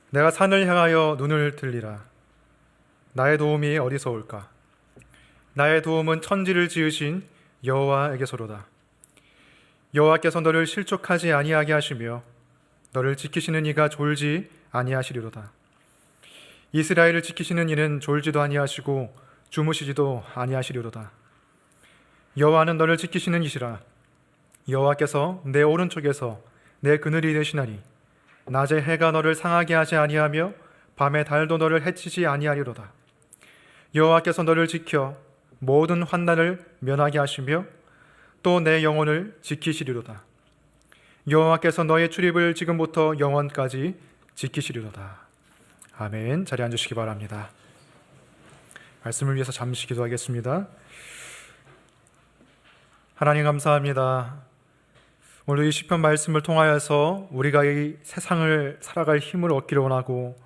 내가 산을 향하여 눈을 들리라. 나의 도움이 어디서 올까? 나의 도움은 천지를 지으신 여호와에게서로다. 여호와께서 너를 실족하지 아니하게 하시며 너를 지키시는 이가 졸지 아니하시리로다. 이스라엘을 지키시는 이는 졸지도 아니하시고 주무시지도 아니하시리로다. 여호와는 너를 지키시는 이시라. 여호와께서 내 오른쪽에서 내 그늘이 되시나니 낮에 해가 너를 상하게 하지 아니하며 밤에 달도 너를 해치지 아니하리로다. 여호와께서 너를 지켜 모든 환난을 면하게 하시며 또 내 영혼을 지키시리로다. 여호와께서 너의 출입을 지금부터 영원까지 지키시리로다. 아멘. 자리에 앉으시기 바랍니다. 말씀을 위해서 잠시 기도하겠습니다. 하나님 감사합니다. 오늘 이 시편 말씀을 통하여서 우리가 이 세상을 살아갈 힘을 얻기를 원하고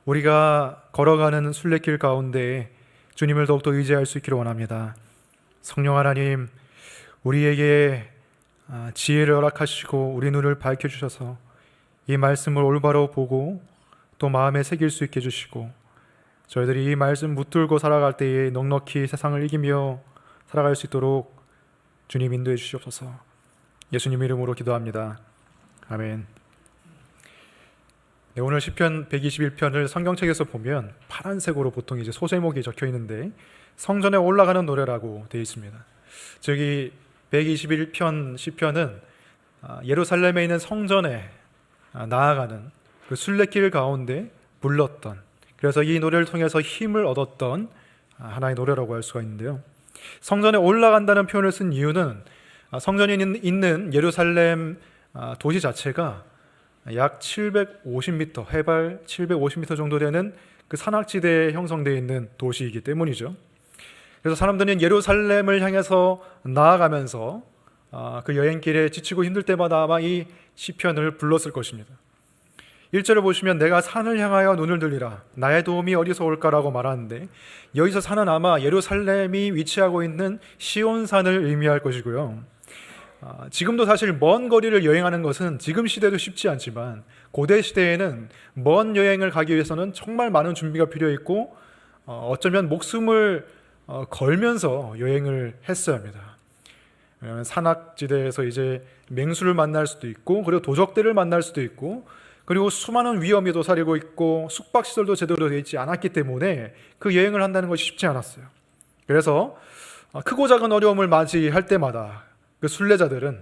우리가 걸어가는 순례길 가운데 주님을 더욱더 의지할 수 있기를 원합니다. 성령 하나님, 우리에게 지혜를 허락하시고 우리 눈을 밝혀주셔서 이 말씀을 올바로 보고 또 마음에 새길 수 있게 해주시고 저희들이 이 말씀 붙들고 살아갈 때에 넉넉히 세상을 이기며 살아갈 수 있도록 주님 인도해 주시옵소서. 예수님 이름으로 기도합니다. 아멘. 네, 오늘 시편 121편을 성경책에서 보면 파란색으로 보통 이제 소제목이 적혀 있는데 성전에 올라가는 노래라고 되어 있습니다. 저기 121편 시편은 예루살렘에 있는 성전에 나아가는 그 순례길 가운데 불렀던, 그래서 이 노래를 통해서 힘을 얻었던 하나의 노래라고 할 수가 있는데요. 성전에 올라간다는 표현을 쓴 이유는 성전이 있는 예루살렘 도시 자체가 약 750m, 해발 750m 정도 되는 그 산악지대에 형성되어 있는 도시이기 때문이죠. 그래서 사람들은 예루살렘을 향해서 나아가면서 그 여행길에 지치고 힘들 때마다 아마 이 시편을 불렀을 것입니다. 1절을 보시면 내가 산을 향하여 눈을 들리라. 나의 도움이 어디서 올까라고 말하는데 여기서 산은 아마 예루살렘이 위치하고 있는 시온산을 의미할 것이고요. 지금도 사실 먼 거리를 여행하는 것은 지금 시대도 쉽지 않지만 고대 시대에는 먼 여행을 가기 위해서는 정말 많은 준비가 필요했고 어쩌면 목숨을 걸면서 여행을 했어야 합니다. 왜냐하면 산악지대에서 이제 맹수를 만날 수도 있고 그리고 도적들을 만날 수도 있고 그리고 수많은 위험이 도사리고 있고 숙박시설도 제대로 되어 있지 않았기 때문에 그 여행을 한다는 것이 쉽지 않았어요. 그래서 크고 작은 어려움을 맞이할 때마다 그 순례자들은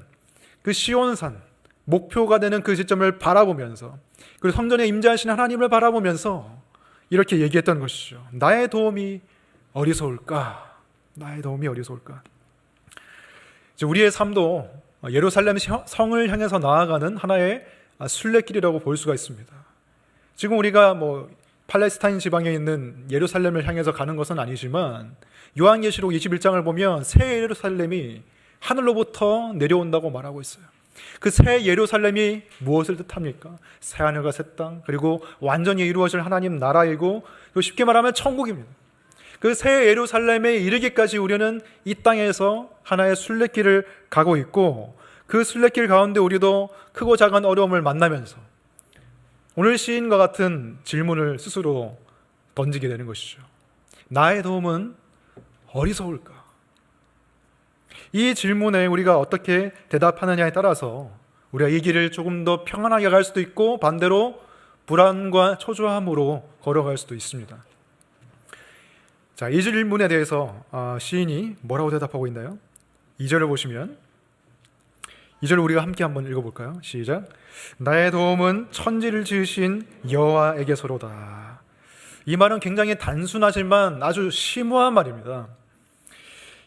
그 시온산, 목표가 되는 그 지점을 바라보면서 그리고 성전에 임재하신 하나님을 바라보면서 이렇게 얘기했던 것이죠. 나의 도움이 어디서 올까? 나의 도움이 어디서 올까? 이제 우리의 삶도 예루살렘 성을 향해서 나아가는 하나의 순례길이라고 볼 수가 있습니다. 지금 우리가 팔레스타인 지방에 있는 예루살렘을 향해서 가는 것은 아니지만 요한계시록 21장을 보면 새 예루살렘이 하늘로부터 내려온다고 말하고 있어요. 그 새 예루살렘이 무엇을 뜻합니까? 새 하늘과 새 땅, 그리고 완전히 이루어질 하나님 나라이고 그리고 쉽게 말하면 천국입니다. 그 새 예루살렘에 이르기까지 우리는 이 땅에서 하나의 순례길을 가고 있고 그 순례길 가운데 우리도 크고 작은 어려움을 만나면서 오늘 시인과 같은 질문을 스스로 던지게 되는 것이죠. 나의 도움은 어디서 올까? 이 질문에 우리가 어떻게 대답하느냐에 따라서 우리가 이 길을 조금 더 평안하게 갈 수도 있고 반대로 불안과 초조함으로 걸어갈 수도 있습니다. 자, 이 질문에 대해서 시인이 뭐라고 대답하고 있나요? 2절을 보시면 2절 우리가 함께 한번 읽어볼까요? 시작. 나의 도움은 천지를 지으신 여호와에게서로다. 이 말은 굉장히 단순하지만 아주 심오한 말입니다.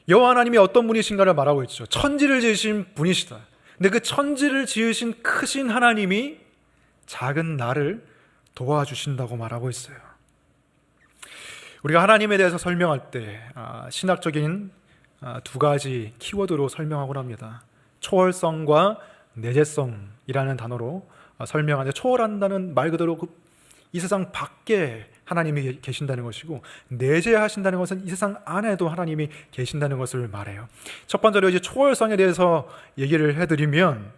여호와 하나님이 어떤 분이신가를 말하고 있죠. 천지를 지으신 분이시다. 근데 그 천지를 지으신 크신 하나님이 작은 나를 도와주신다고 말하고 있어요. 우리가 하나님에 대해서 설명할 때 신학적인 두 가지 키워드로 설명하곤 합니다. 초월성과 내재성이라는 단어로 설명하는데, 초월한다는 말 그대로 이 세상 밖에 하나님이 계신다는 것이고, 내재하신다는 것은 이 세상 안에도 하나님이 계신다는 것을 말해요. 첫 번째로 이제 초월성에 대해서 얘기를 해드리면,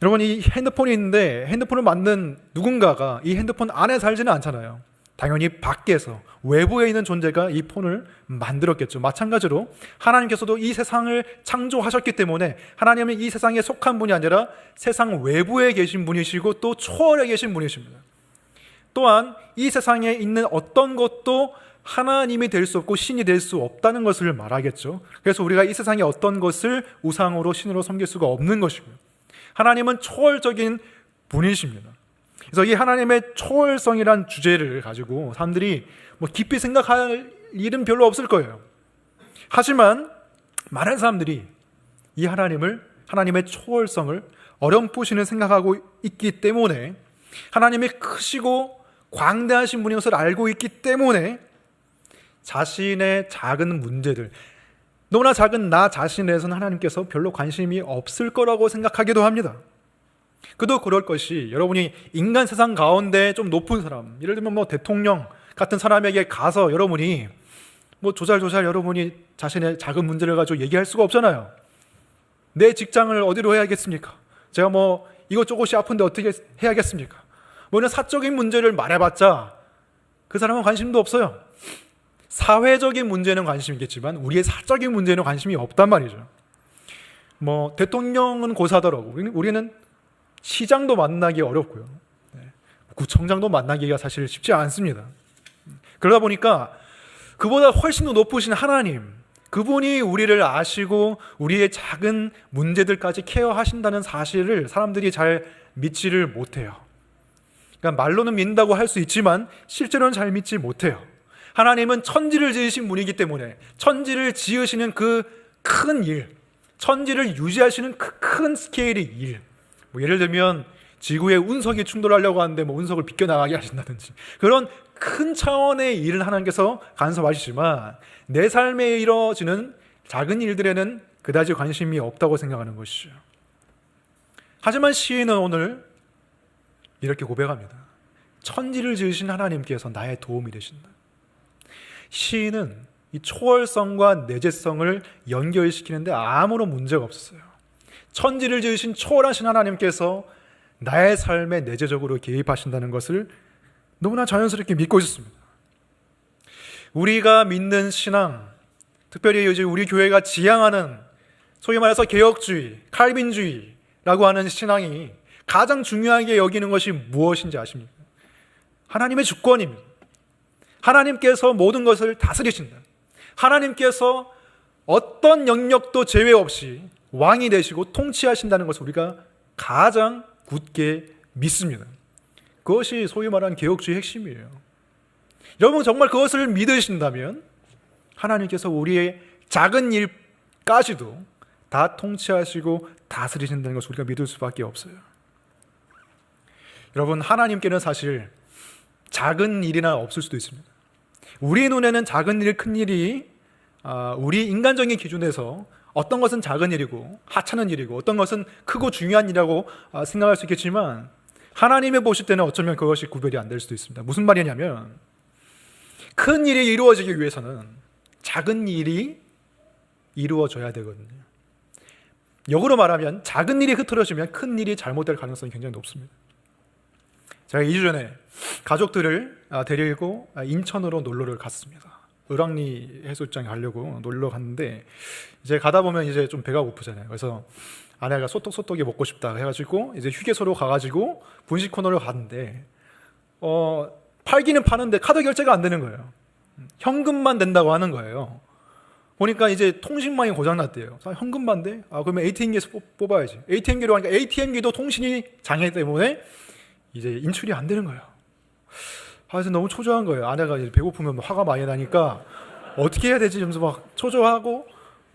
여러분, 이 핸드폰이 있는데 핸드폰을 만든 누군가가 이 핸드폰 안에 살지는 않잖아요. 당연히 밖에서 외부에 있는 존재가 이 폰을 만들었겠죠. 마찬가지로 하나님께서도 이 세상을 창조하셨기 때문에 하나님은 이 세상에 속한 분이 아니라 세상 외부에 계신 분이시고 또 초월에 계신 분이십니다. 또한 이 세상에 있는 어떤 것도 하나님이 될 수 없고 신이 될 수 없다는 것을 말하겠죠. 그래서 우리가 이 세상에 어떤 것을 우상으로 신으로 섬길 수가 없는 것이고요. 하나님은 초월적인 분이십니다. 그래서 이 하나님의 초월성이란 주제를 가지고 사람들이 깊이 생각할 일은 별로 없을 거예요. 하지만 많은 사람들이 이 하나님의 초월성을 어렴풋이는 생각하고 있기 때문에, 하나님이 크시고 광대하신 분인 것을 알고 있기 때문에 자신의 작은 문제들, 너무나 작은 나 자신에 대해서는 하나님께서 별로 관심이 없을 거라고 생각하기도 합니다. 그도 그럴 것이, 여러분이 인간 세상 가운데 좀 높은 사람, 예를 들면 대통령 같은 사람에게 가서 여러분이 조잘조잘 여러분이 자신의 작은 문제를 가지고 얘기할 수가 없잖아요. 내 직장을 어디로 해야겠습니까? 제가 이것저것이 아픈데 어떻게 해야겠습니까? 이런 사적인 문제를 말해봤자 그 사람은 관심도 없어요. 사회적인 문제는 관심이겠지만 우리의 사적인 문제는 관심이 없단 말이죠. 대통령은 고사더라고. 우리는 시장도 만나기 어렵고요. 구청장도 만나기가 사실 쉽지 않습니다. 그러다 보니까 그보다 훨씬 더 높으신 하나님, 그분이 우리를 아시고 우리의 작은 문제들까지 케어하신다는 사실을 사람들이 잘 믿지를 못해요. 그러니까 말로는 믿는다고 할 수 있지만 실제로는 잘 믿지 못해요. 하나님은 천지를 지으신 분이기 때문에 천지를 지으시는 그 큰 일, 천지를 유지하시는 그 큰 스케일의 일, 예를 들면 지구의 운석이 충돌하려고 하는데 운석을 비껴나가게 하신다든지, 그런 큰 차원의 일을 하나님께서 간섭하시지만 내 삶에 이루어지는 작은 일들에는 그다지 관심이 없다고 생각하는 것이죠. 하지만 시인은 오늘 이렇게 고백합니다. 천지를 지으신 하나님께서 나의 도움이 되신다. 시인은 이 초월성과 내재성을 연결시키는데 아무런 문제가 없었어요. 천지를 지으신 초월하신 하나님께서 나의 삶에 내재적으로 개입하신다는 것을 너무나 자연스럽게 믿고 있었습니다. 우리가 믿는 신앙, 특별히 이제 우리 교회가 지향하는 소위 말해서 개혁주의, 칼빈주의라고 하는 신앙이 가장 중요하게 여기는 것이 무엇인지 아십니까? 하나님의 주권입니다. 하나님께서 모든 것을 다스리신다. 하나님께서 어떤 영역도 제외 없이 왕이 되시고 통치하신다는 것을 우리가 가장 굳게 믿습니다. 그것이 소위 말하는 개혁주의 핵심이에요. 여러분 정말 그것을 믿으신다면 하나님께서 우리의 작은 일까지도 다 통치하시고 다스리신다는 것을 우리가 믿을 수밖에 없어요. 여러분, 하나님께는 사실 작은 일이나 없을 수도 있습니다. 우리 눈에는 작은 일, 큰 일이 우리 인간적인 기준에서 어떤 것은 작은 일이고 하찮은 일이고 어떤 것은 크고 중요한 일이라고 생각할 수 있겠지만, 하나님이 보실 때는 어쩌면 그것이 구별이 안 될 수도 있습니다. 무슨 말이냐면, 큰 일이 이루어지기 위해서는 작은 일이 이루어져야 되거든요. 역으로 말하면 작은 일이 흐트러지면 큰 일이 잘못될 가능성이 굉장히 높습니다. 제가 2주 전에 가족들을 데리고 인천으로 놀러를 갔습니다. 을왕리 해수욕장에 가려고 놀러 갔는데, 이제 가다 보면 이제 좀 배가 고프잖아요. 그래서 아내가 소떡소떡이 먹고 싶다 해가지고 이제 휴게소로 가가지고 분식 코너를 갔는데, 팔기는 파는데 카드 결제가 안 되는 거예요. 현금만 된다고 하는 거예요. 보니까 이제 통신망이 고장났대요. 현금만데? 그러면 ATM기에서 뽑아야지. ATM기로 하니까 ATM기도 통신이 장애 때문에 이제 인출이 안 되는 거예요. 그래서 너무 초조한 거예요. 아내가 이제 배고프면 화가 많이 나니까 어떻게 해야 되지? 이러면서 막 초조하고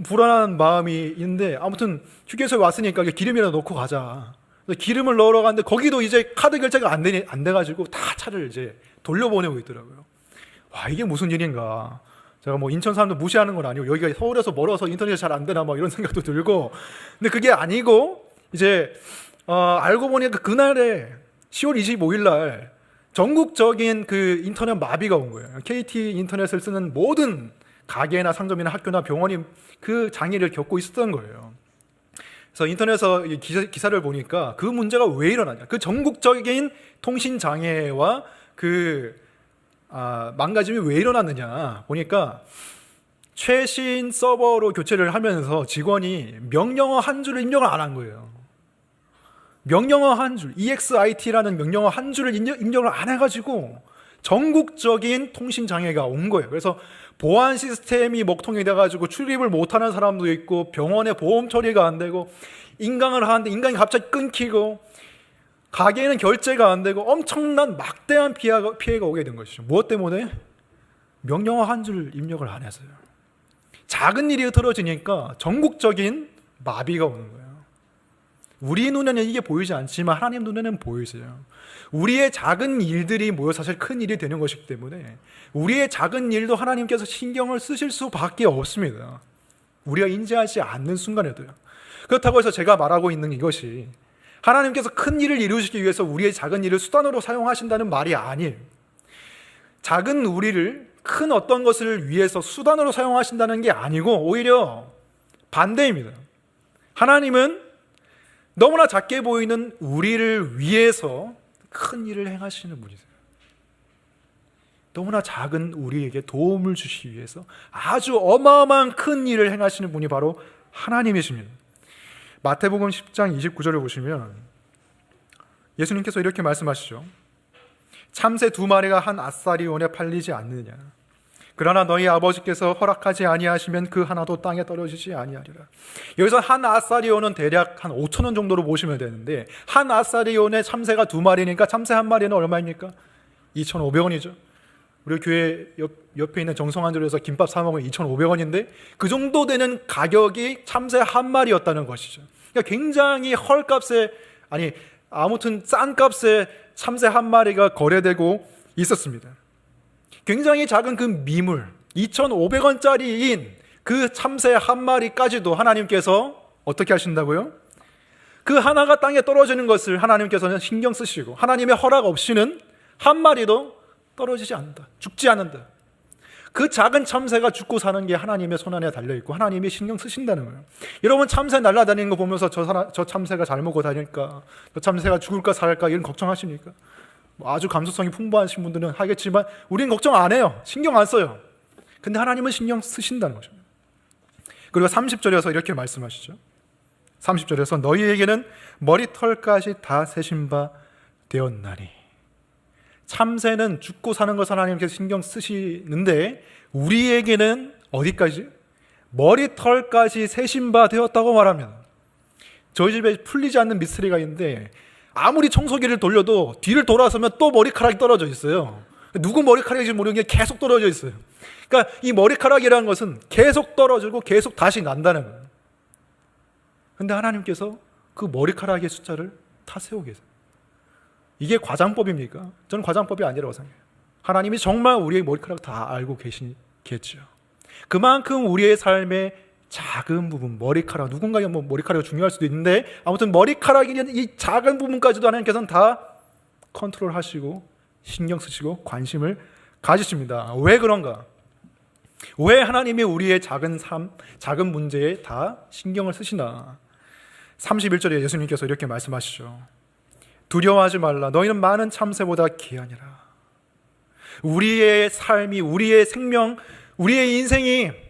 불안한 마음이 있는데, 아무튼 휴게소에 왔으니까 기름이라도 넣고 가자. 그래서 기름을 넣으러 갔는데 거기도 이제 카드 결제가 안 돼가지고 다 차를 이제 돌려보내고 있더라고요. 와, 이게 무슨 일인가. 제가 인천 사람들 무시하는 건 아니고, 여기가 서울에서 멀어서 인터넷이 잘 안 되나 이런 생각도 들고, 근데 그게 아니고 이제 알고 보니까 그날에 10월 25일 날 전국적인 그 인터넷 마비가 온 거예요. KT 인터넷을 쓰는 모든 가게나 상점이나 학교나 병원이 그 장애를 겪고 있었던 거예요. 그래서 인터넷에서 이 기사를 보니까 그 문제가 왜 일어나냐, 그 전국적인 통신 장애와 그 망가짐이 왜 일어났느냐 보니까 최신 서버로 교체를 하면서 직원이 명령어 한 줄을 입력을 안 한 거예요. 명령어 한 줄, EXIT라는 명령어 한 줄을 입력을 안 해가지고 전국적인 통신 장애가 온 거예요. 그래서 보안 시스템이 먹통이 돼가지고 출입을 못하는 사람도 있고, 병원에 보험 처리가 안 되고, 인강을 하는데 인강이 갑자기 끊기고, 가게에는 결제가 안 되고, 엄청난 막대한 피해가 오게 된 것이죠. 무엇 때문에? 명령어 한 줄 입력을 안 해서요. 작은 일이 틀어지니까 전국적인 마비가 오는 거예요. 우리 눈에는 이게 보이지 않지만 하나님 눈에는 보이세요. 우리의 작은 일들이 모여 사실 큰 일이 되는 것이기 때문에 우리의 작은 일도 하나님께서 신경을 쓰실 수밖에 없습니다. 우리가 인지하지 않는 순간에도요. 그렇다고 해서 제가 말하고 있는 이것이 하나님께서 큰 일을 이루시기 위해서 우리의 작은 일을 수단으로 사용하신다는 말이 아니에요. 작은 우리를 큰 어떤 것을 위해서 수단으로 사용하신다는 게 아니고 오히려 반대입니다. 하나님은 너무나 작게 보이는 우리를 위해서 큰 일을 행하시는 분이세요. 너무나 작은 우리에게 도움을 주시기 위해서 아주 어마어마한 큰 일을 행하시는 분이 바로 하나님이십니다. 마태복음 10장 29절을 보시면 예수님께서 이렇게 말씀하시죠. 참새 2마리가 한 아사리온에 팔리지 않느냐. 그러나 너희 아버지께서 허락하지 아니하시면 그 하나도 땅에 떨어지지 아니하리라. 여기서 한 아사리온은 대략 한 5,000원 정도로 보시면 되는데, 한 아사리온에 참새가 2마리니까 참새 한 마리는 얼마입니까? 2,500원이죠. 우리 교회 옆에 있는 정성한절에서 김밥 사 먹으면 2,500원인데 그 정도 되는 가격이 참새 한 마리였다는 것이죠. 그러니까 굉장히 헐값에, 아무튼 싼 값에 참새 한 마리가 거래되고 있었습니다. 굉장히 작은 그 미물, 2,500원짜리인 그 참새 한 마리까지도 하나님께서 어떻게 하신다고요? 그 하나가 땅에 떨어지는 것을 하나님께서는 신경 쓰시고, 하나님의 허락 없이는 한 마리도 떨어지지 않는다, 죽지 않는다. 그 작은 참새가 죽고 사는 게 하나님의 손안에 달려있고 하나님이 신경 쓰신다는 거예요. 여러분, 참새 날아다니는 거 보면서 저 참새가 잘 먹고 다닐까, 저 참새가 죽을까 살까 이런 걱정하십니까? 아주 감수성이 풍부하신 분들은 하겠지만 우리는 걱정 안 해요. 신경 안 써요. 근데 하나님은 신경 쓰신다는 거죠. 그리고 30절에서 이렇게 말씀하시죠. 30절에서 너희에게는 머리털까지 다 세신 바 되었나니. 참새는 죽고 사는 것을 하나님께서 신경 쓰시는데 우리에게는 어디까지? 머리털까지 세신 바 되었다고 말합니다. 저희 집에 풀리지 않는 미스터리가 있는데 아무리 청소기를 돌려도 뒤를 돌아서면 또 머리카락이 떨어져 있어요. 누구 머리카락인지 모르는 게 계속 떨어져 있어요. 그러니까 이 머리카락이라는 것은 계속 떨어지고 계속 다시 난다는 거예요. 근데 하나님께서 그 머리카락의 숫자를 다 세우고 계세요. 이게 과장법입니까? 저는 과장법이 아니라고 생각해요. 하나님이 정말 우리의 머리카락 다 알고 계시겠죠. 그만큼 우리의 삶의 작은 부분, 머리카락, 누군가의 머리카락이 중요할 수도 있는데 아무튼 머리카락이는 이 작은 부분까지도 하나님께서는 다 컨트롤하시고 신경 쓰시고 관심을 가지십니다. 왜 그런가? 왜 하나님이 우리의 작은 삶, 작은 문제에 다 신경을 쓰시나? 31절에 예수님께서 이렇게 말씀하시죠. 두려워하지 말라. 너희는 많은 참새보다 귀하니라. 우리의 삶이, 우리의 생명, 우리의 인생이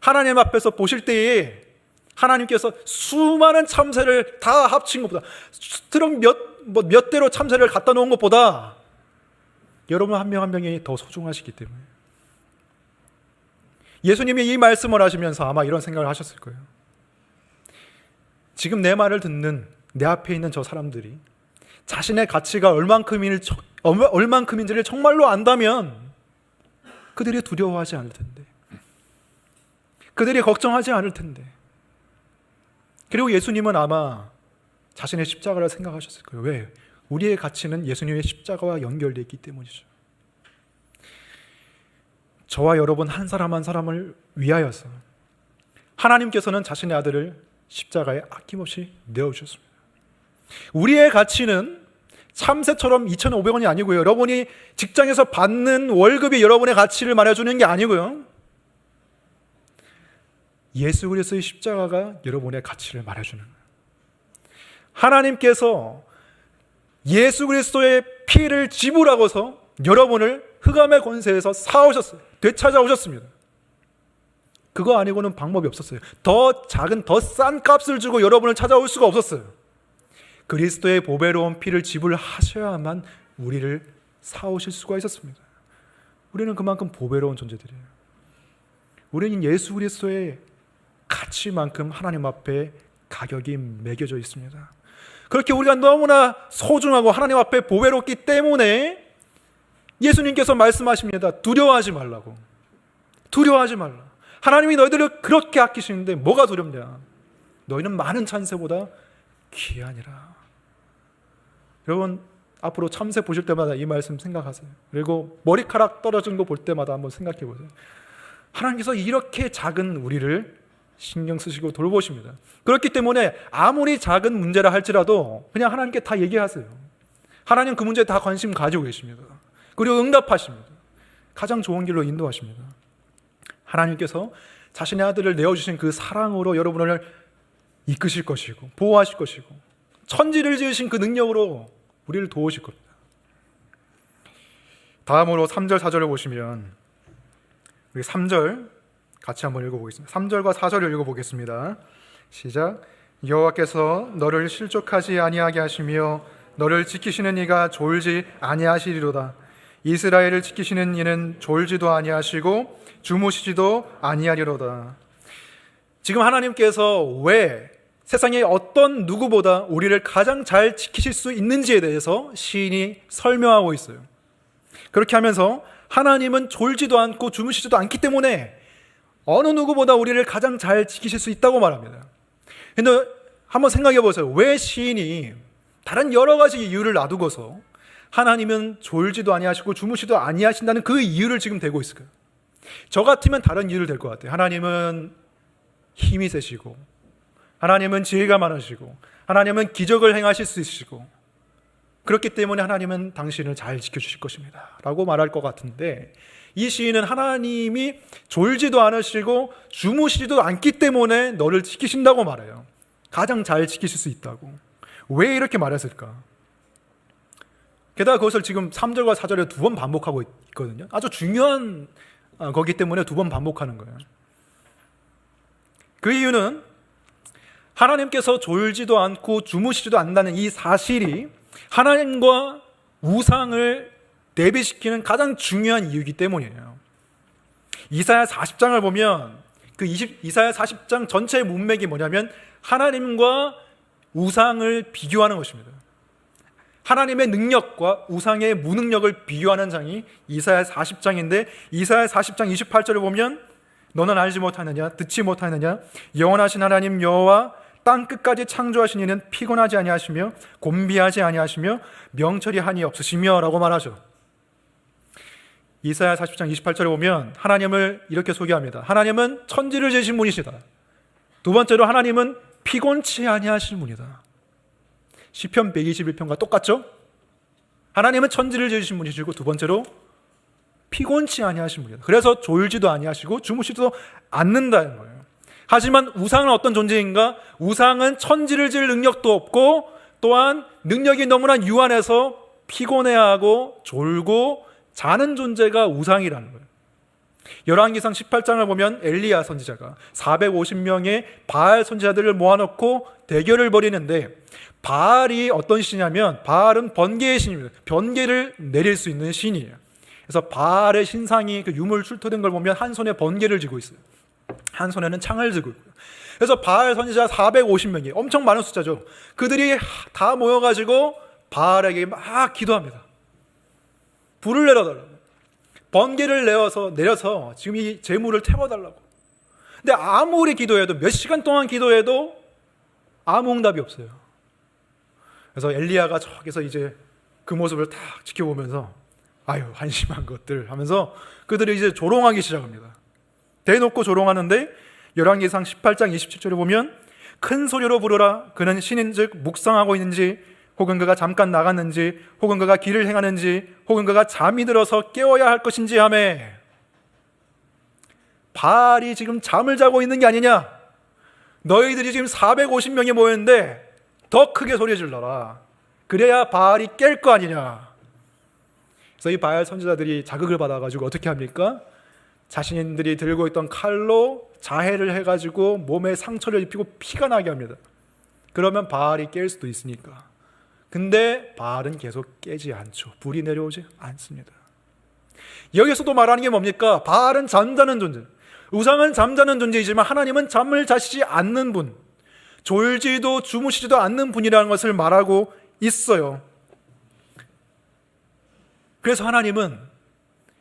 하나님 앞에서 보실 때에 하나님께서 수많은 참새를 다 합친 것보다, 트럭 몇 대로 참새를 갖다 놓은 것보다 여러분 한 명 한 명이 더 소중하시기 때문에 예수님이 이 말씀을 하시면서 아마 이런 생각을 하셨을 거예요. 지금 내 말을 듣는 내 앞에 있는 저 사람들이 자신의 가치가 얼만큼인지를 정말로 안다면 그들이 두려워하지 않을 텐데, 그들이 걱정하지 않을 텐데. 그리고 예수님은 아마 자신의 십자가를 생각하셨을 거예요. 왜? 우리의 가치는 예수님의 십자가와 연결되어 있기 때문이죠. 저와 여러분 한 사람 한 사람을 위하여서 하나님께서는 자신의 아들을 십자가에 아낌없이 내어주셨습니다. 우리의 가치는 참새처럼 2,500원이 아니고요, 여러분이 직장에서 받는 월급이 여러분의 가치를 말해주는 게 아니고요, 예수 그리스도의 십자가가 여러분의 가치를 말해주는 거예요. 하나님께서 예수 그리스도의 피를 지불하고서 여러분을 흑암의 권세에서 사오셨어요. 되찾아오셨습니다. 그거 아니고는 방법이 없었어요. 더 작은, 더 싼 값을 주고 여러분을 찾아올 수가 없었어요. 그리스도의 보배로운 피를 지불하셔야만 우리를 사오실 수가 있었습니다. 우리는 그만큼 보배로운 존재들이에요. 우리는 예수 그리스도의 가치만큼 하나님 앞에 가격이 매겨져 있습니다. 그렇게 우리가 너무나 소중하고 하나님 앞에 보배롭기 때문에 예수님께서 말씀하십니다. 두려워하지 말라고. 두려워하지 말라. 하나님이 너희들을 그렇게 아끼시는데 뭐가 두렵냐? 너희는 많은 참새보다 귀하니라. 여러분, 앞으로 참새 보실 때마다 이 말씀 생각하세요. 그리고 머리카락 떨어진 거 볼 때마다 한번 생각해 보세요. 하나님께서 이렇게 작은 우리를 신경 쓰시고 돌보십니다. 그렇기 때문에 아무리 작은 문제라 할지라도 그냥 하나님께 다 얘기하세요. 하나님 그 문제에 다 관심 가지고 계십니다. 그리고 응답하십니다. 가장 좋은 길로 인도하십니다. 하나님께서 자신의 아들을 내어주신 그 사랑으로 여러분을 이끄실 것이고 보호하실 것이고 천지를 지으신 그 능력으로 우리를 도우실 겁니다. 다음으로 3절 4절을 보시면 우리 3절 같이 한번 읽어보겠습니다. 3절과 4절을 읽어보겠습니다. 시작. 여호와께서 너를 실족하지 아니하게 하시며 너를 지키시는 이가 졸지 아니하시리로다. 이스라엘을 지키시는 이는 졸지도 아니하시고 주무시지도 아니하리로다. 지금 하나님께서 왜 세상의 어떤 누구보다 우리를 가장 잘 지키실 수 있는지에 대해서 시인이 설명하고 있어요. 그렇게 하면서 하나님은 졸지도 않고 주무시지도 않기 때문에 어느 누구보다 우리를 가장 잘 지키실 수 있다고 말합니다. 근데 한번 생각해 보세요. 왜 시인이 다른 여러 가지 이유를 놔두고서 하나님은 졸지도 아니하시고 주무시도 아니하신다는 그 이유를 지금 대고 있을까요? 저 같으면 다른 이유를 댈 것 같아요. 하나님은 힘이 세시고 하나님은 지혜가 많으시고 하나님은 기적을 행하실 수 있으시고 그렇기 때문에 하나님은 당신을 잘 지켜주실 것입니다 라고 말할 것 같은데, 이 시인은 하나님이 졸지도 않으시고 주무시지도 않기 때문에 너를 지키신다고 말해요. 가장 잘 지키실 수 있다고. 왜 이렇게 말했을까? 게다가 그것을 지금 3절과 4절에 두 번 반복하고 있거든요. 아주 중요한 거기 때문에 두 번 반복하는 거예요. 그 이유는 하나님께서 졸지도 않고 주무시지도 않는다는 이 사실이 하나님과 우상을 대비시키는 가장 중요한 이유이기 때문이에요. 이사야 40장을 보면 그 이사야 40장 전체의 문맥이 뭐냐면 하나님과 우상을 비교하는 것입니다. 하나님의 능력과 우상의 무능력을 비교하는 장이 이사야 40장인데 이사야 40장 28절을 보면 너는 알지 못하느냐 듣지 못하느냐 영원하신 하나님 여호와 땅 끝까지 창조하신 이는 피곤하지 아니하시며 곤비하지 아니하시며 명철이 한이 없으시며 라고 말하죠. 이사야 40장 28절에 보면 하나님을 이렇게 소개합니다. 하나님은 천지를 지으신 분이시다. 두 번째로 하나님은 피곤치 아니하신 분이다. 시편 121편과 똑같죠? 하나님은 천지를 지으신 분이시고 두 번째로 피곤치 아니하신 분이다. 그래서 졸지도 아니하시고 주무시지도 않는다는 거예요. 하지만 우상은 어떤 존재인가? 우상은 천지를 지을 능력도 없고 또한 능력이 너무나 유한해서 피곤해하고 졸고 자는 존재가 우상이라는 거예요. 열왕기상 18장을 보면 엘리야 선지자가 450명의 바알 선지자들을 모아놓고 대결을 벌이는데 바알이 어떤 신이냐면 바알은 번개의 신입니다. 번개를 내릴 수 있는 신이에요. 그래서 바알의 신상이 그 유물 출토된 걸 보면 한 손에 번개를 쥐고 있어요. 한 손에는 창을 쥐고 있고요. 그래서 바알 선지자 450명이 엄청 많은 숫자죠. 그들이 다 모여가지고 바알에게 막 기도합니다. 불을 내려달라고. 번개를 내려서 지금 이 재물을 태워달라고. 근데 아무리 기도해도 몇 시간 동안 기도해도 아무 응답이 없어요. 그래서 엘리야가 저기서 이제 그 모습을 딱 지켜보면서 아유 한심한 것들 하면서 그들이 이제 조롱하기 시작합니다. 대놓고 조롱하는데 열왕기상 18장 27절에 보면 큰 소리로 부르라. 그는 신인즉 묵상하고 있는지 혹은 그가 잠깐 나갔는지 혹은 그가 길을 행하는지 혹은 그가 잠이 들어서 깨워야 할 것인지 하며 바알이 지금 잠을 자고 있는 게 아니냐. 너희들이 지금 450명이 모였는데 더 크게 소리 질러라. 그래야 바알이 깰 거 아니냐. 그래서 이 바알 선지자들이 자극을 받아가지고 어떻게 합니까? 자신들이 들고 있던 칼로 자해를 해가지고 몸에 상처를 입히고 피가 나게 합니다. 그러면 바알이 깰 수도 있으니까. 근데 바알은 계속 깨지 않죠. 불이 내려오지 않습니다. 여기서도 말하는 게 뭡니까? 바알은 잠자는 존재, 우상은 잠자는 존재이지만 하나님은 잠을 자시지 않는 분, 졸지도 주무시지도 않는 분이라는 것을 말하고 있어요. 그래서 하나님은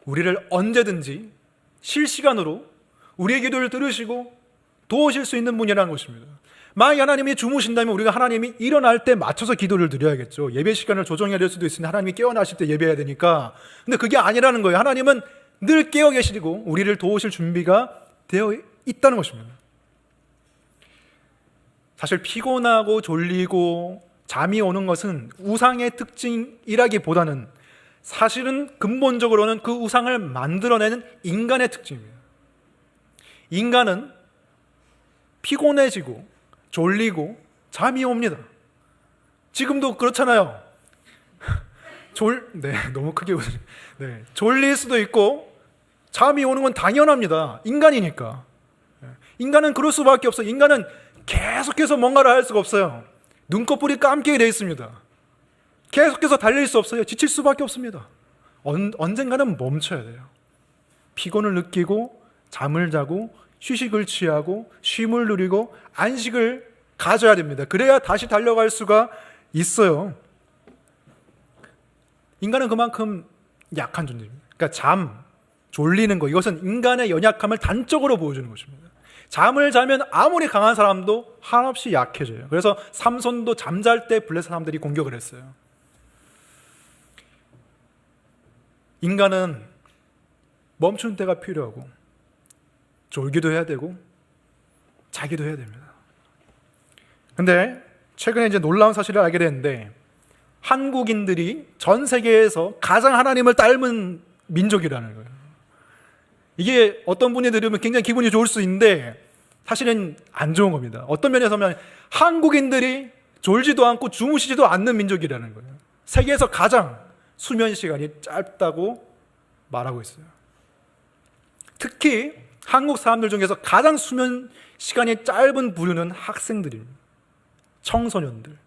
우리를 언제든지 실시간으로 우리의 기도를 들으시고 도우실 수 있는 분이라는 것입니다. 만약 하나님이 주무신다면 우리가 하나님이 일어날 때 맞춰서 기도를 드려야겠죠. 예배 시간을 조정해야 될 수도 있으니 하나님이 깨어나실 때 예배해야 되니까. 근데 그게 아니라는 거예요. 하나님은 늘 깨어 계시고 우리를 도우실 준비가 되어 있다는 것입니다. 사실 피곤하고 졸리고 잠이 오는 것은 우상의 특징이라기보다는 사실은 근본적으로는 그 우상을 만들어내는 인간의 특징입니다. 인간은 피곤해지고 졸리고 잠이 옵니다. 지금도 그렇잖아요. 너무 크게 웃으세요. 졸릴 수도 있고 잠이 오는 건 당연합니다. 인간이니까. 인간은 그럴 수밖에 없어요. 인간은 계속해서 뭔가를 할 수가 없어요. 눈꺼풀이 감게 되어 있습니다. 계속해서 달릴 수 없어요. 지칠 수밖에 없습니다. 언젠가는 멈춰야 돼요. 피곤을 느끼고 잠을 자고 휴식을 취하고 쉼을 누리고 안식을 가져야 됩니다. 그래야 다시 달려갈 수가 있어요. 인간은 그만큼 약한 존재입니다. 그러니까 잠, 졸리는 거, 이것은 인간의 연약함을 단적으로 보여주는 것입니다. 잠을 자면 아무리 강한 사람도 한없이 약해져요. 그래서 삼손도 잠잘 때 블레셋 사람들이 공격을 했어요. 인간은 멈추는 때가 필요하고 졸기도 해야 되고 자기도 해야 됩니다. 근데 최근에 이제 놀라운 사실을 알게 됐는데 한국인들이 전 세계에서 가장 하나님을 닮은 민족이라는 거예요. 이게 어떤 분이 들으면 굉장히 기분이 좋을 수 있는데 사실은 안 좋은 겁니다. 어떤 면에서 보면 한국인들이 졸지도 않고 주무시지도 않는 민족이라는 거예요. 세계에서 가장 수면 시간이 짧다고 말하고 있어요. 특히 한국 사람들 중에서 가장 수면 시간이 짧은 부류는 학생들입니다. 청소년들.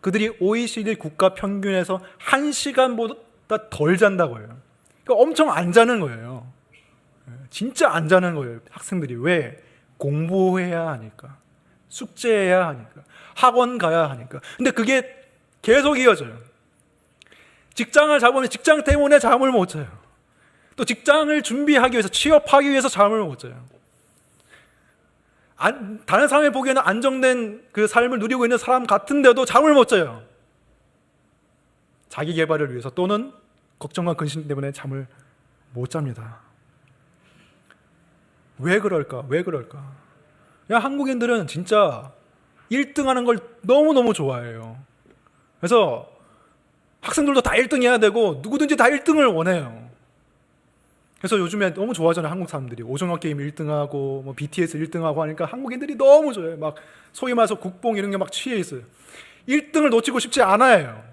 그들이 OECD 국가 평균에서 1시간보다 덜 잔다고 해요. 그러니까 엄청 안 자는 거예요. 진짜 안 자는 거예요. 학생들이. 왜? 공부해야 하니까. 숙제해야 하니까. 학원 가야 하니까. 근데 그게 계속 이어져요. 직장을 잡으면 직장 때문에 잠을 못 자요. 또 직장을 준비하기 위해서, 취업하기 위해서 잠을 못 자요. 다른 사람이 보기에는 안정된 그 삶을 누리고 있는 사람 같은데도 잠을 못 자요. 자기 개발을 위해서 또는 걱정과 근심 때문에 잠을 못 잡니다. 왜 그럴까? 그냥 한국인들은 진짜 1등 하는 걸 너무너무 좋아해요. 그래서 학생들도 다 1등 해야 되고 누구든지 다 1등을 원해요. 그래서 요즘에 너무 좋아하잖아요. 한국 사람들이 오징어 게임 1등하고 뭐 BTS 1등하고 하니까 한국인들이 너무 좋아해요. 막 소위 말해서 국뽕 이런 게 막 취해 있어요. 1등을 놓치고 싶지 않아요.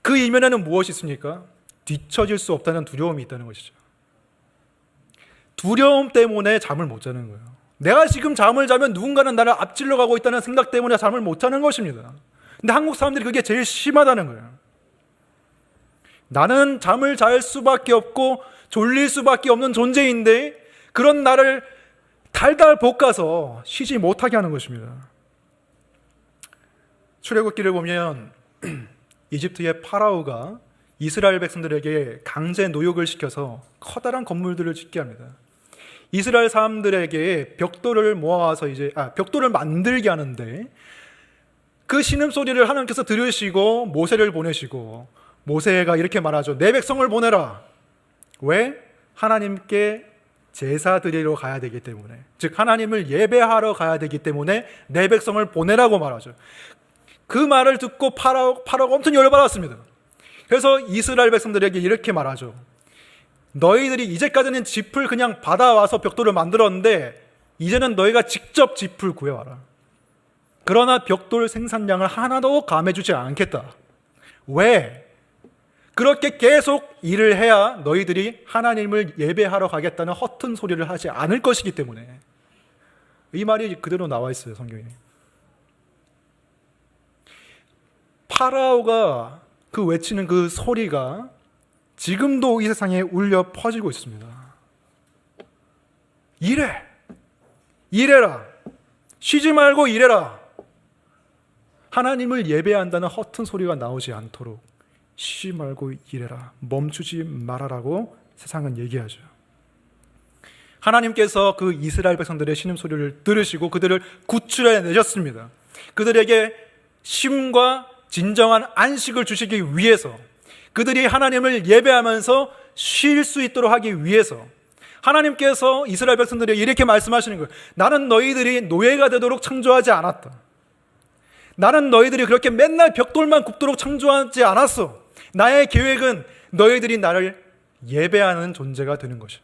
그 이면에는 무엇이 있습니까? 뒤처질 수 없다는 두려움이 있다는 것이죠. 두려움 때문에 잠을 못 자는 거예요. 내가 지금 잠을 자면 누군가는 나를 앞질러 가고 있다는 생각 때문에 잠을 못 자는 것입니다. 근데 한국 사람들이 그게 제일 심하다는 거예요. 나는 잠을 잘 수밖에 없고 졸릴 수밖에 없는 존재인데 그런 나를 달달 볶아서 쉬지 못하게 하는 것입니다. 출애굽기를 보면 이집트의 파라오가 이스라엘 백성들에게 강제 노역을 시켜서 커다란 건물들을 짓게 합니다. 이스라엘 사람들에게 벽돌을 모아서 벽돌을 만들게 하는데 그 신음소리를 하나님께서 들으시고 모세를 보내시고 모세가 이렇게 말하죠. 내 백성을 보내라. 왜? 하나님께 제사 드리러 가야 되기 때문에, 즉 하나님을 예배하러 가야 되기 때문에 내 백성을 보내라고 말하죠. 그 말을 듣고 파라오가 엄청 열받았습니다. 그래서 이스라엘 백성들에게 이렇게 말하죠. 너희들이 이제까지는 짚을 그냥 받아와서 벽돌을 만들었는데 이제는 너희가 직접 짚을 구해와라. 그러나 벽돌 생산량을 하나도 감해주지 않겠다. 왜? 그렇게 계속 일을 해야 너희들이 하나님을 예배하러 가겠다는 허튼 소리를 하지 않을 것이기 때문에. 이 말이 그대로 나와 있어요, 성경에. 파라오가 그 외치는 그 소리가 지금도 이 세상에 울려 퍼지고 있습니다. 일해! 일해라! 쉬지 말고 일해라! 하나님을 예배한다는 허튼 소리가 나오지 않도록 쉬지 말고 일해라, 멈추지 말아라고 세상은 얘기하죠. 하나님께서 그 이스라엘 백성들의 신음소리를 들으시고 그들을 구출해 내셨습니다. 그들에게 쉼과 진정한 안식을 주시기 위해서, 그들이 하나님을 예배하면서 쉴 수 있도록 하기 위해서 하나님께서 이스라엘 백성들에게 이렇게 말씀하시는 거예요. 나는 너희들이 노예가 되도록 창조하지 않았다. 나는 너희들이 그렇게 맨날 벽돌만 굽도록 창조하지 않았어. 나의 계획은 너희들이 나를 예배하는 존재가 되는 것이야.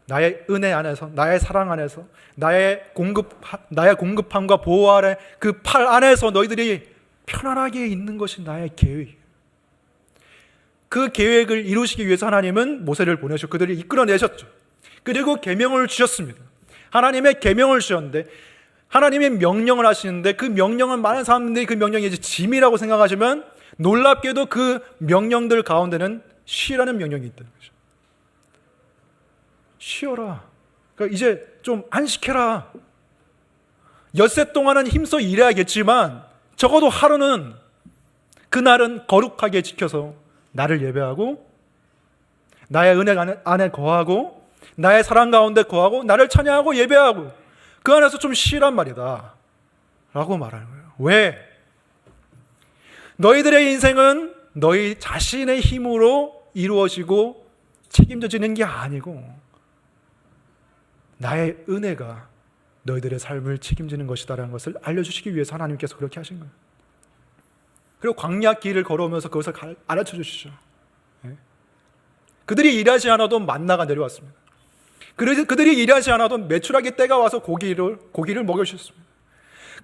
나의 은혜 안에서, 나의 사랑 안에서, 나의 공급함과 보호 아래 그 팔 안에서 너희들이 편안하게 있는 것이 나의 계획이에요. 그 계획을 이루시기 위해서 하나님은 모세를 보내시고 그들을 이끌어내셨죠. 그리고 계명을 주셨습니다. 하나님의 계명을 주셨는데, 하나님의 명령을 하시는데, 그 명령은 많은 사람들이 그 명령이 이제 짐이라고 생각하시면 놀랍게도 그 명령들 가운데는 쉬라는 명령이 있다는 거죠. 쉬어라. 그러니까 이제 좀 안식해라. 엿새 동안은 힘써 일해야겠지만 적어도 하루는, 그날은 거룩하게 지켜서 나를 예배하고 나의 은혜 안에 거하고 나의 사랑 가운데 거하고 나를 찬양하고 예배하고 그 안에서 좀 쉬란 말이다 라고 말하는 거예요. 왜? 너희들의 인생은 너희 자신의 힘으로 이루어지고 책임져지는 게 아니고 나의 은혜가 너희들의 삶을 책임지는 것이다라는 것을 알려주시기 위해서 하나님께서 그렇게 하신 거예요. 그리고 광야 길을 걸어오면서 그것을 알려쳐 주시죠. 그들이 일하지 않아도 만나가 내려왔습니다. 그들이 일하지 않아도 메추라기 때가 와서 고기를 먹여주셨습니다.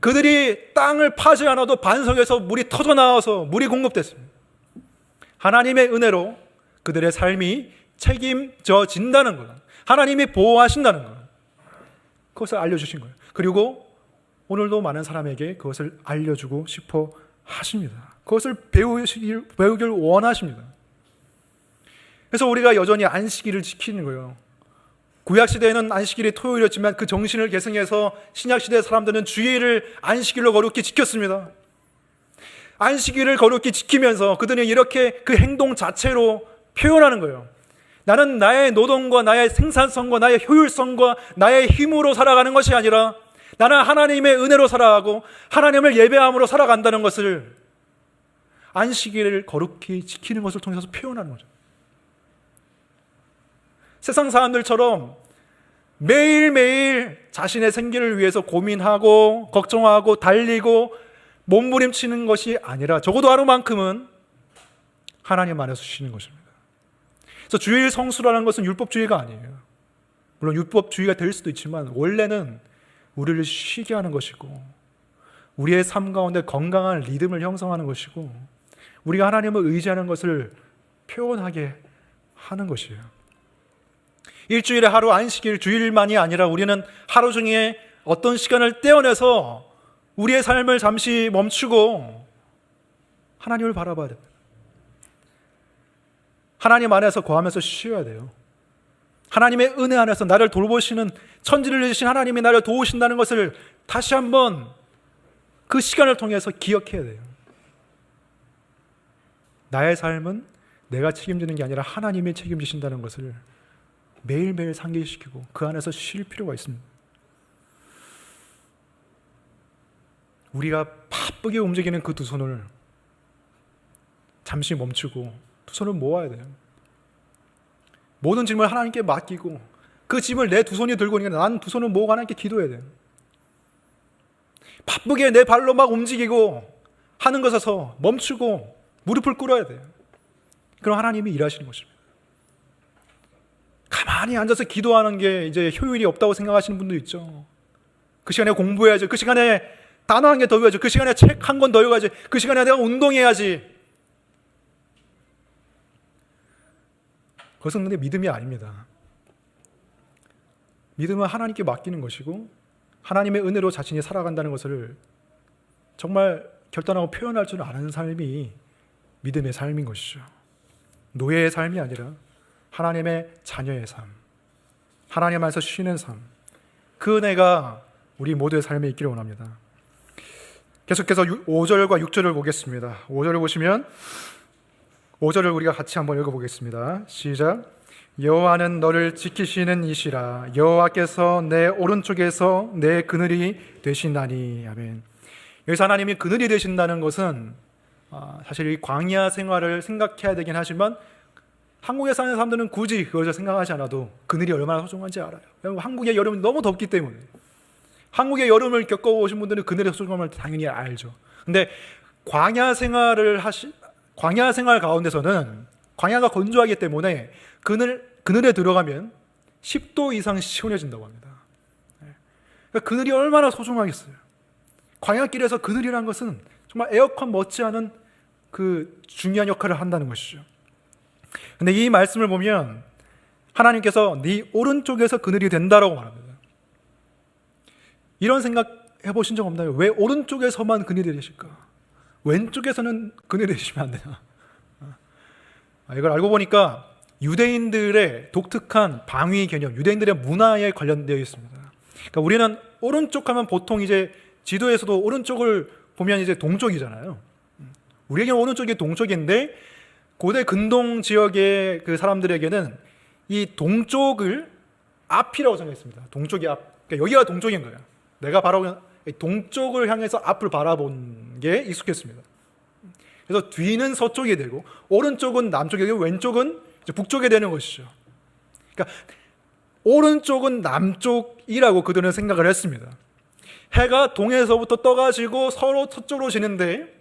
그들이 땅을 파지 않아도 반석에서 물이 터져 나와서 물이 공급됐습니다. 하나님의 은혜로 그들의 삶이 책임져진다는 것, 하나님이 보호하신다는 것, 그것을 알려주신 거예요. 그리고 오늘도 많은 사람에게 그것을 알려주고 싶어 하십니다. 그것을 배우길 원하십니다. 그래서 우리가 여전히 안식일을 지키는 거예요. 구약시대에는 안식일이 토요일이었지만 그 정신을 계승해서 신약시대 사람들은 주일을 안식일로 거룩히 지켰습니다. 안식일을 거룩히 지키면서 그들은 이렇게 그 행동 자체로 표현하는 거예요. 나는 나의 노동과 나의 생산성과 나의 효율성과 나의 힘으로 살아가는 것이 아니라 나는 하나님의 은혜로 살아가고 하나님을 예배함으로 살아간다는 것을 안식일을 거룩히 지키는 것을 통해서 표현하는 거죠. 세상 사람들처럼 매일매일 자신의 생계를 위해서 고민하고 걱정하고 달리고 몸부림치는 것이 아니라 적어도 하루만큼은 하나님 안에서 쉬는 것입니다. 그래서 주일 성수라는 것은 율법주의가 아니에요. 물론 율법주의가 될 수도 있지만 원래는 우리를 쉬게 하는 것이고 우리의 삶 가운데 건강한 리듬을 형성하는 것이고 우리가 하나님을 의지하는 것을 표현하게 하는 것이에요. 일주일에 하루 안식일, 주일만이 아니라 우리는 하루 중에 어떤 시간을 떼어내서 우리의 삶을 잠시 멈추고 하나님을 바라봐야 됩니다. 하나님 안에서 거하면서 쉬어야 돼요. 하나님의 은혜 안에서 나를 돌보시는, 천지를 내신 하나님이 나를 도우신다는 것을 다시 한번 그 시간을 통해서 기억해야 돼요. 나의 삶은 내가 책임지는 게 아니라 하나님이 책임지신다는 것을 매일매일 상기시키고 그 안에서 쉴 필요가 있습니다. 우리가 바쁘게 움직이는 그 두 손을 잠시 멈추고 두 손을 모아야 돼요. 모든 짐을 하나님께 맡기고 그 짐을 내 두 손이 들고 있으니까 난 두 손을 모으고 하나님께 기도해야 돼요. 바쁘게 내 발로 막 움직이고 하는 것에서 멈추고 무릎을 꿇어야 돼요. 그럼 하나님이 일하시는 것입니다. 가만히 앉아서 기도하는 게 이제 효율이 없다고 생각하시는 분도 있죠. 그 시간에 공부해야죠. 그 시간에 단어 한 개 더 외워야지. 그 시간에 책 한 권 더 읽어야지. 그 시간에 내가 운동해야지. 그것은 근데 믿음이 아닙니다. 믿음은 하나님께 맡기는 것이고 하나님의 은혜로 자신이 살아간다는 것을 정말 결단하고 표현할 줄 아는 삶이 믿음의 삶인 것이죠. 노예의 삶이 아니라 하나님의 자녀의 삶, 하나님 안에서 쉬는 삶, 그 은혜가 우리 모두의 삶에 있기를 원합니다. 계속해서 5절과 6절을 보겠습니다. 5절을 보시면 5절을 우리가 같이 한번 읽어보겠습니다. 시작. 여호와는 너를 지키시는 이시라. 여호와께서 내 오른쪽에서 내 그늘이 되시나니. 아멘. 여기서 하나님이 그늘이 되신다는 것은 사실 이 광야 생활을 생각해야 되긴 하지만 한국에 사는 사람들은 굳이 그것을 생각하지 않아도 그늘이 얼마나 소중한지 알아요. 한국의 여름이 너무 덥기 때문에. 한국의 여름을 겪어오신 분들은 그늘의 소중함을 당연히 알죠. 근데 광야 생활 가운데서는 광야가 건조하기 때문에 그늘에 들어가면 10도 이상 시원해진다고 합니다. 그러니까 그늘이 얼마나 소중하겠어요. 광야길에서 그늘이라는 것은 정말 에어컨 못지않은 그 중요한 역할을 한다는 것이죠. 근데 이 말씀을 보면 하나님께서 네 오른쪽에서 그늘이 된다라고 말합니다. 이런 생각 해보신 적 없나요? 왜 오른쪽에서만 그늘이 되실까? 왼쪽에서는 그늘이 되시면 안 되나? 이걸 알고 보니까 유대인들의 독특한 방위 개념, 유대인들의 문화에 관련되어 있습니다. 그러니까 우리는 오른쪽 하면 보통 이제 지도에서도 오른쪽을 보면 이제 동쪽이잖아요. 우리에게는 오른쪽이 동쪽인데 고대 근동 지역의 그 사람들에게는 이 동쪽을 앞이라고 생각했습니다. 동쪽이 앞. 그러니까 여기가 동쪽인 거예요. 내가 바로 동쪽을 향해서 앞을 바라본 게 익숙했습니다. 그래서 뒤는 서쪽이 되고 오른쪽은 남쪽이 되고 왼쪽은 이제 북쪽이 되는 것이죠. 그러니까 오른쪽은 남쪽이라고 그들은 생각을 했습니다. 해가 동에서부터 떠가지고 서로 서쪽으로 지는데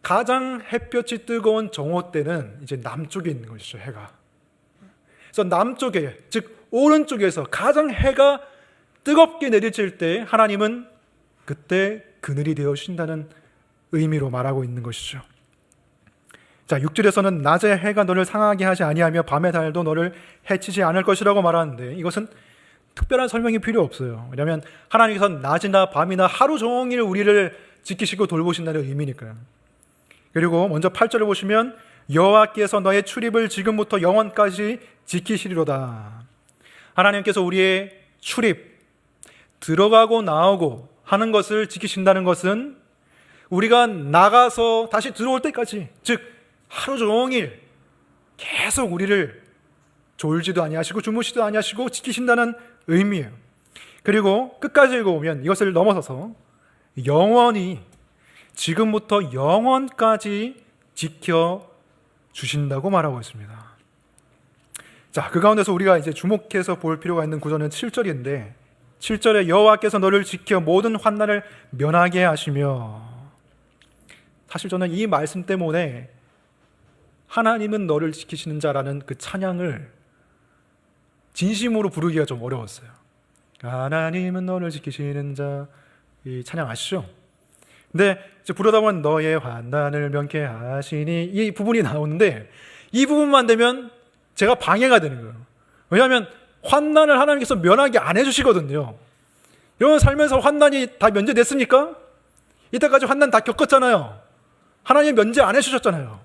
가장 햇볕이 뜨거운 정오 때는 이제 남쪽에 있는 것이죠, 해가. 그래서 남쪽에, 즉 오른쪽에서 가장 해가 뜨겁게 내리칠 때 하나님은 그때 그늘이 되어주신다는 의미로 말하고 있는 것이죠. 자, 6절에서는 낮에 해가 너를 상하게 하지 아니하며 밤의 달도 너를 해치지 않을 것이라고 말하는데 이것은 특별한 설명이 필요 없어요. 왜냐하면 하나님께서 낮이나 밤이나 하루 종일 우리를 지키시고 돌보신다는 의미니까요. 그리고 먼저 8절을 보시면 여호와께서 너의 출입을 지금부터 영원까지 지키시리로다. 하나님께서 우리의 출입, 들어가고 나오고 하는 것을 지키신다는 것은 우리가 나가서 다시 들어올 때까지, 즉 하루 종일 계속 우리를 졸지도 아니하시고 주무시도 아니하시고 지키신다는 의미예요. 그리고 끝까지 읽어보면 이것을 넘어서서 영원히, 지금부터 영원까지 지켜주신다고 말하고 있습니다. 자, 그 가운데서 우리가 이제 주목해서 볼 필요가 있는 구절은 7절인데 7절에 여호와께서 너를 지켜 모든 환난을 면하게 하시며, 사실 저는 이 말씀 때문에 하나님은 너를 지키시는 자라는 그 찬양을 진심으로 부르기가 좀 어려웠어요. 하나님은 너를 지키시는 자, 이 찬양 아시죠? 근데 이제 부르다 보면 너의 환난을 면케 하시니 이 부분이 나오는데 이 부분만 되면 제가 방해가 되는 거예요. 왜냐하면 환난을 하나님께서 면하게 안 해주시거든요. 여러분 살면서 환난이 다 면제됐습니까? 이때까지 환난 다 겪었잖아요. 하나님 면제 안 해주셨잖아요.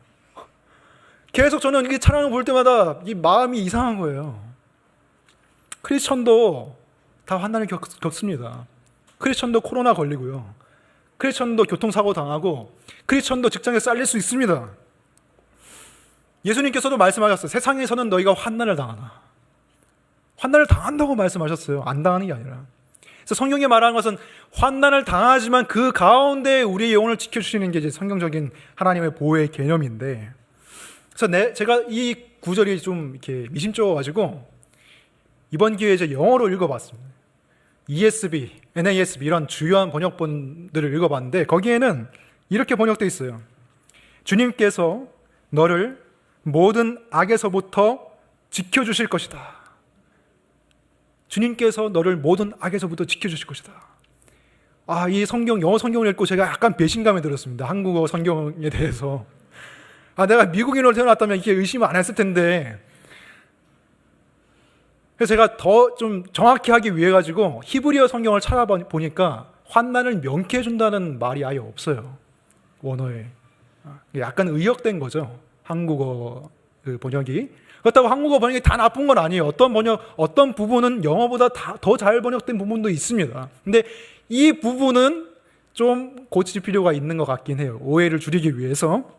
계속 저는 이 찬양을 볼 때마다 이 마음이 이상한 거예요. 크리스천도 다 환난을 겪습니다. 크리스천도 코로나 걸리고요. 크리스천도 교통사고 당하고 크리스천도 직장에 잘릴 수 있습니다. 예수님께서도 말씀하셨어요. 세상에서는 너희가 환난을 당하나. 환난을 당한다고 말씀하셨어요. 안 당하는 게 아니라. 그래서 성경에 말하는 것은 환난을 당하지만 그 가운데 우리의 영혼을 지켜주시는 게 이제 성경적인 하나님의 보호의 개념인데, 그래서 제가 이 구절이 좀 이렇게 미심쩍어가지고 이번 기회에 이제 영어로 읽어봤습니다. ESV, NASB 이런 주요한 번역본들을 읽어봤는데 거기에는 이렇게 번역되어 있어요. 주님께서 너를 모든 악에서부터 지켜주실 것이다. 주님께서 너를 모든 악에서부터 지켜주실 것이다. 이 성경, 영어 성경을 읽고 제가 약간 배신감이 들었습니다. 한국어 성경에 대해서. 내가 미국인으로 태어났다면 이렇게 의심을 안 했을 텐데. 그래서 제가 더 좀 정확히 하기 위해 가지고 히브리어 성경을 찾아보니까 환난을 명쾌해 준다는 말이 아예 없어요. 원어에. 약간 의역된 거죠. 한국어 그 번역이. 그렇다고 한국어 번역이 다 나쁜 건 아니에요. 어떤 부분은 영어보다 더 잘 번역된 부분도 있습니다. 근데 이 부분은 좀 고칠 필요가 있는 것 같긴 해요. 오해를 줄이기 위해서.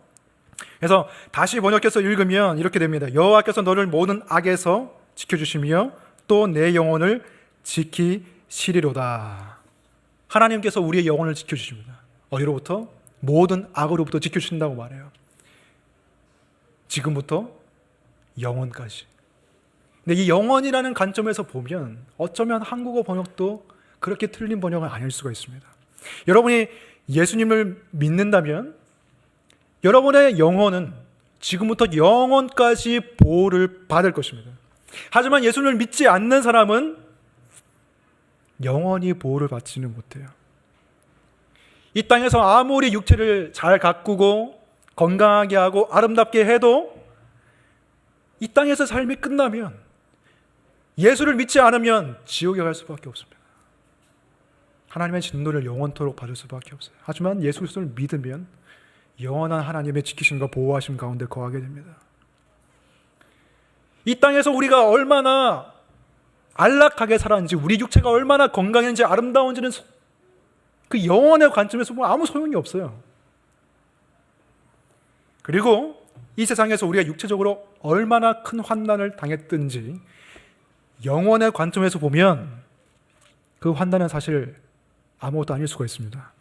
그래서 다시 번역해서 읽으면 이렇게 됩니다. 여호와께서 너를 모든 악에서 지켜주시며 또 내 영혼을 지키시리로다. 하나님께서 우리의 영혼을 지켜주십니다. 어디로부터? 모든 악으로부터 지켜주신다고 말해요. 지금부터 영혼까지. 근데 이 영혼이라는 관점에서 보면 어쩌면 한국어 번역도 그렇게 틀린 번역은 아닐 수가 있습니다. 여러분이 예수님을 믿는다면 여러분의 영혼은 지금부터 영혼까지 보호를 받을 것입니다. 하지만 예수님을 믿지 않는 사람은 영원히 보호를 받지는 못해요. 이 땅에서 아무리 육체를 잘 가꾸고 건강하게 하고 아름답게 해도 이 땅에서 삶이 끝나면 예수를 믿지 않으면 지옥에 갈 수밖에 없습니다. 하나님의 진노를 영원토록 받을 수밖에 없어요. 하지만 예수 그리스도를 믿으면 영원한 하나님의 지키심과 보호하심 가운데 거하게 됩니다. 이 땅에서 우리가 얼마나 안락하게 살았는지, 우리 육체가 얼마나 건강했는지 아름다운지는 그 영혼의 관점에서 보면 아무 소용이 없어요. 그리고 이 세상에서 우리가 육체적으로 얼마나 큰 환난을 당했든지 영혼의 관점에서 보면 그 환난은 사실 아무것도 아닐 수가 있습니다.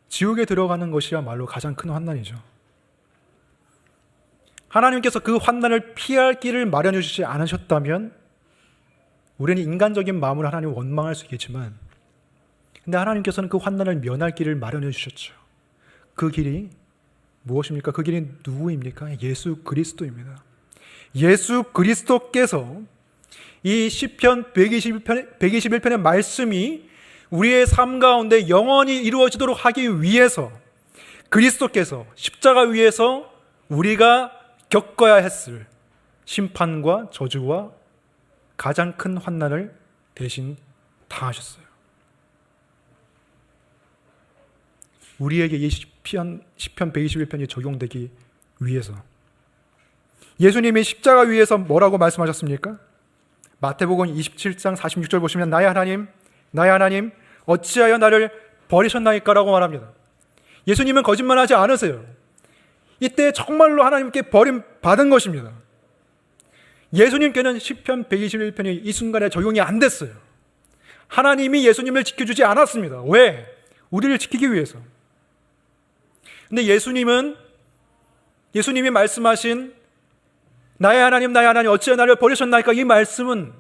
지옥에 들어가는 것이야말로 가장 큰 환난이죠. 하나님께서 그 환난을 피할 길을 마련해 주시지 않으셨다면 우리는 인간적인 마음으로 하나님을 원망할 수 있겠지만, 근데 하나님께서는 그 환난을 면할 길을 마련해 주셨죠. 그 길이 무엇입니까? 그 길이 누구입니까? 예수 그리스도입니다. 예수 그리스도께서 이 시편 121편의 말씀이 우리의 삶 가운데 영원히 이루어지도록 하기 위해서 그리스도께서 십자가 위에서 우리가 겪어야 했을 심판과 저주와 가장 큰 환난을 대신 당하셨어요. 우리에게 이 시편 121편이 적용되기 위해서 예수님이 십자가 위에서 뭐라고 말씀하셨습니까? 마태복음 27장 46절 보시면 나의 하나님 어찌하여 나를 버리셨나이까 라고 말합니다. 예수님은 거짓말하지 않으세요. 이때 정말로 하나님께 버림받은 것입니다. 예수님께는 시편 121편이 이 순간에 적용이 안 됐어요. 하나님이 예수님을 지켜주지 않았습니다. 왜? 우리를 지키기 위해서. 근데 예수님이 말씀하신 나의 하나님 어찌하여 나를 버리셨나이까, 이 말씀은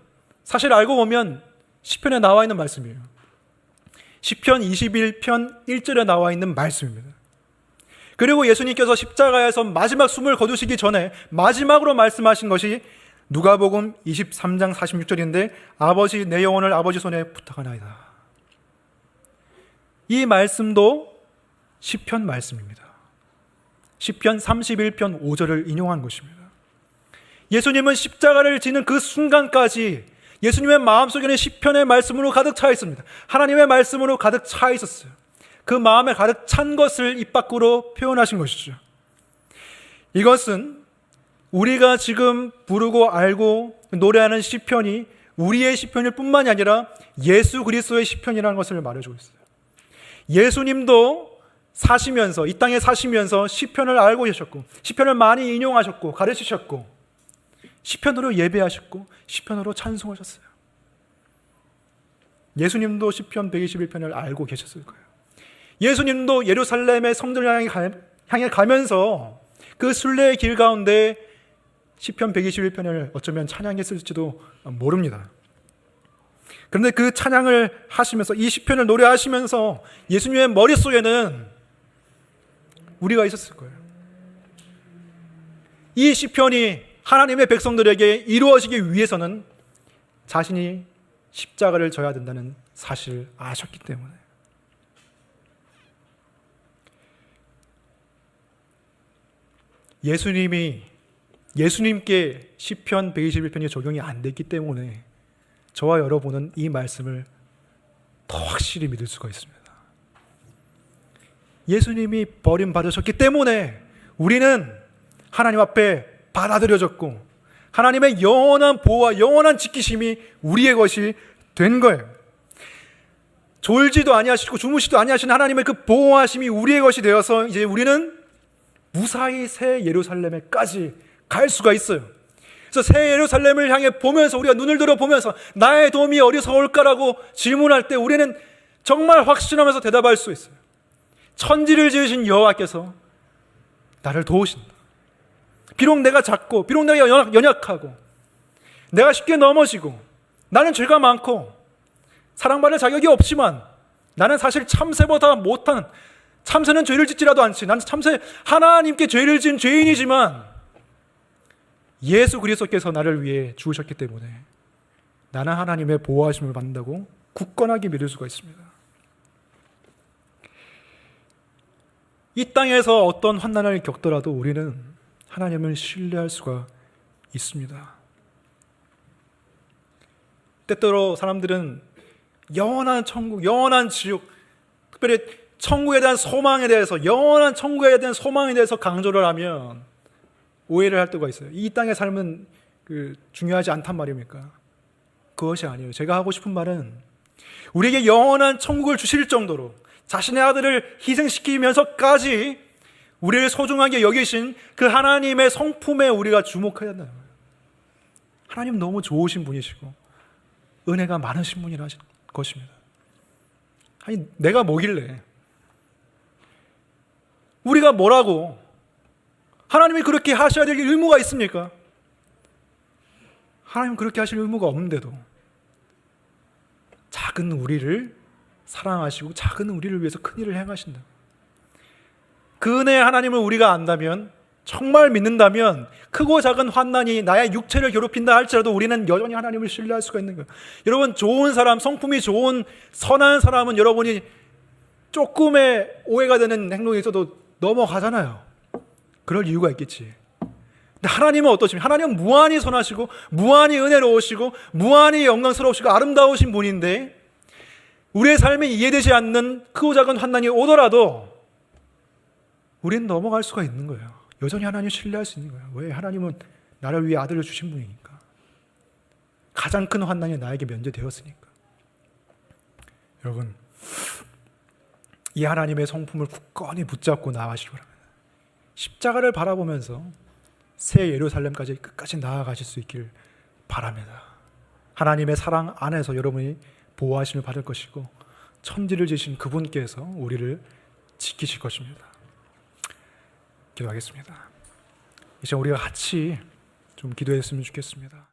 사실 알고 보면 시편에 나와 있는 말씀이에요. 시편 21편 1절에 나와 있는 말씀입니다. 그리고 예수님께서 십자가에서 마지막 숨을 거두시기 전에 마지막으로 말씀하신 것이 누가복음 23장 46절인데 아버지 내 영혼을 아버지 손에 부탁하나이다. 이 말씀도 시편 말씀입니다. 시편 31편 5절을 인용한 것입니다. 예수님은 십자가를 지는 그 순간까지 예수님의 마음속에는 시편의 말씀으로 가득 차 있습니다. 하나님의 말씀으로 가득 차 있었어요. 그 마음에 가득 찬 것을 입 밖으로 표현하신 것이죠. 이것은 우리가 지금 부르고 알고 노래하는 시편이 우리의 시편일 뿐만이 아니라 예수 그리스도의 시편이라는 것을 말해주고 있어요. 예수님도 사시면서, 이 땅에 사시면서 시편을 알고 계셨고 시편을 많이 인용하셨고 가르치셨고 시편으로 예배하셨고 시편으로 찬송하셨어요. 예수님도 시편 121편을 알고 계셨을 거예요. 예수님도 예루살렘의 성전을 향해 가면서 그 순례의 길 가운데 시편 121편을 어쩌면 찬양했을지도 모릅니다. 그런데 그 찬양을 하시면서 이 시편을 노래하시면서 예수님의 머릿속에는 우리가 있었을 거예요. 이 시편이 하나님의 백성들에게 이루어지기 위해서는 자신이 십자가를 져야 된다는 사실 아셨기 때문에. 예수님께 시편 121편이 적용이 안 됐기 때문에 저와 여러분은 이 말씀을 더 확실히 믿을 수가 있습니다. 예수님이 버림받으셨기 때문에 우리는 하나님 앞에 받아들여졌고 하나님의 영원한 보호와 영원한 지키심이 우리의 것이 된 거예요. 졸지도 아니하시고 주무시도 아니하신 하나님의 그 보호하심이 우리의 것이 되어서 이제 우리는 무사히 새 예루살렘에까지 갈 수가 있어요. 그래서 새 예루살렘을 향해 보면서 우리가 눈을 들어 보면서 나의 도움이 어디서 올까라고 질문할 때 우리는 정말 확신하면서 대답할 수 있어요. 천지를 지으신 여호와께서 나를 도우신다. 비록 내가 작고 비록 내가 연약하고 내가 쉽게 넘어지고 나는 죄가 많고 사랑받을 자격이 없지만 나는 사실 참새보다 못한, 참새는 죄를 짓지라도 않지, 나는 참새 하나님께 죄를 지은 죄인이지만 예수 그리스도께서 나를 위해 죽으셨기 때문에 나는 하나님의 보호하심을 받는다고 굳건하게 믿을 수가 있습니다. 이 땅에서 어떤 환난을 겪더라도 우리는 하나님을 신뢰할 수가 있습니다. 때때로 사람들은 영원한 천국, 영원한 지옥, 특별히 천국에 대한 소망에 대해서, 영원한 천국에 대한 소망에 대해서 강조를 하면 오해를 할 때가 있어요. 이 땅의 삶은 중요하지 않단 말입니까? 그것이 아니에요. 제가 하고 싶은 말은 우리에게 영원한 천국을 주실 정도로 자신의 아들을 희생시키면서까지 우리를 소중하게 여기신 그 하나님의 성품에 우리가 주목해야 한다는 거예요. 하나님 너무 좋으신 분이시고 은혜가 많으신 분이라 것입니다. 아니, 내가 뭐길래? 우리가 뭐라고? 하나님이 그렇게 하셔야 될 의무가 있습니까? 하나님 그렇게 하실 의무가 없는데도 작은 우리를 사랑하시고 작은 우리를 위해서 큰 일을 행하신다. 그 은혜의 하나님을 우리가 안다면, 정말 믿는다면 크고 작은 환난이 나의 육체를 괴롭힌다 할지라도 우리는 여전히 하나님을 신뢰할 수가 있는 거예요. 여러분, 좋은 사람, 성품이 좋은 선한 사람은 여러분이 조금의 오해가 되는 행동이 있어도 넘어가잖아요. 그럴 이유가 있겠지. 근데 하나님은 어떠십니까? 하나님은 무한히 선하시고 무한히 은혜로우시고 무한히 영광스러우시고 아름다우신 분인데 우리의 삶에 이해되지 않는 크고 작은 환난이 오더라도 우리는 넘어갈 수가 있는 거예요. 여전히 하나님을 신뢰할 수 있는 거예요. 왜? 하나님은 나를 위해 아들을 주신 분이니까. 가장 큰 환난이 나에게 면제되었으니까. 여러분, 이 하나님의 성품을 굳건히 붙잡고 나아가시기 바랍니다. 십자가를 바라보면서 새 예루살렘까지 끝까지 나아가실 수 있길 바랍니다. 하나님의 사랑 안에서 여러분이 보호하심을 받을 것이고 천지를 지으신 그분께서 우리를 지키실 것입니다. 기도하겠습니다. 이제 우리가 같이 좀 기도했으면 좋겠습니다.